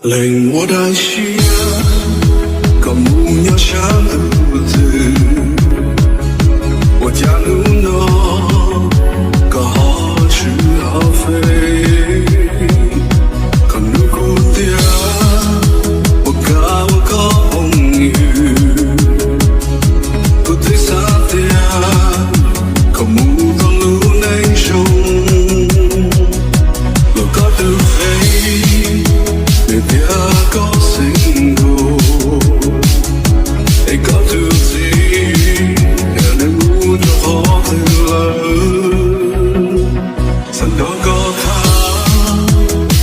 令我担心，可不要想独自，我假如能，可好吃好飞，可如果的，我搞我搞朋友，可对啥的，可不可路难受，我搞得飞。Maybe I got single. I got to see, and I moved to hold in love. So no go time,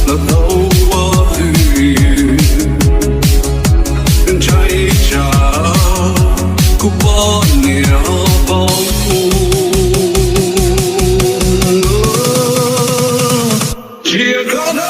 not know what to do. And try each other, go on near about you. She got I.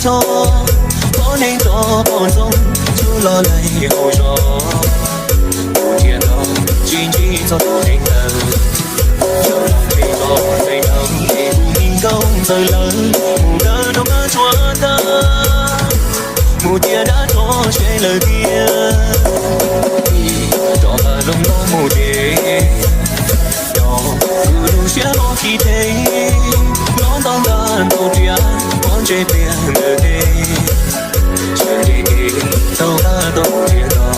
cho có nên cho còn sống chú lo lấy hậu gió một thiên đó chỉ cho tôi anh thờ cho lòng thì cho tay đau thì mình không rời lời mù đỡ đâu có chúa ta mù tia đã cho che lời kia cho ta đông nó mù tia đó cứ đủ sẽ lo khi thế nó tăng đàn đầu tia con chế tiền đời thế chuyện đi đi đâu ta đâu tiền đó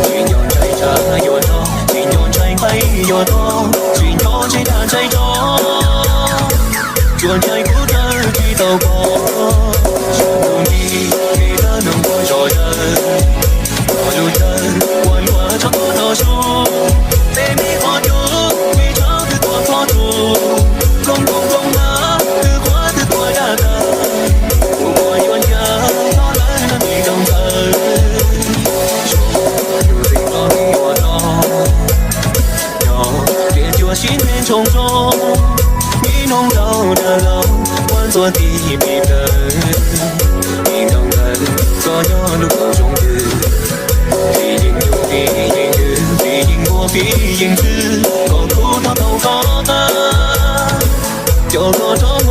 chỉ nhon chạy cha nhon đó chỉ nhon chạy bay nhon đó chỉ nhon chạy đàn chạy đó chuồn chạy cút ra khi tàu có chuồn đường đi khi ta nâng qua trò chơi có lưu chân quần qua cho có thở xuống để mi hoa nhớ mi cho từ tua khó tù không không không ngã từ qua đã ta một mùa yuan nhớ nó lại là mi đồng thời dù tình nó đi qua nó nhỏ để chùa xin lên trông trông nghĩ nông đau đã lâu quan ruột thì bị đờ nhìn đồng thân có nhớ lúc ở trong từ vì nhìn yêu vì nhìn thư vì nhìn mua vì nhìn thư còn thu thao thâu có ta cho có trong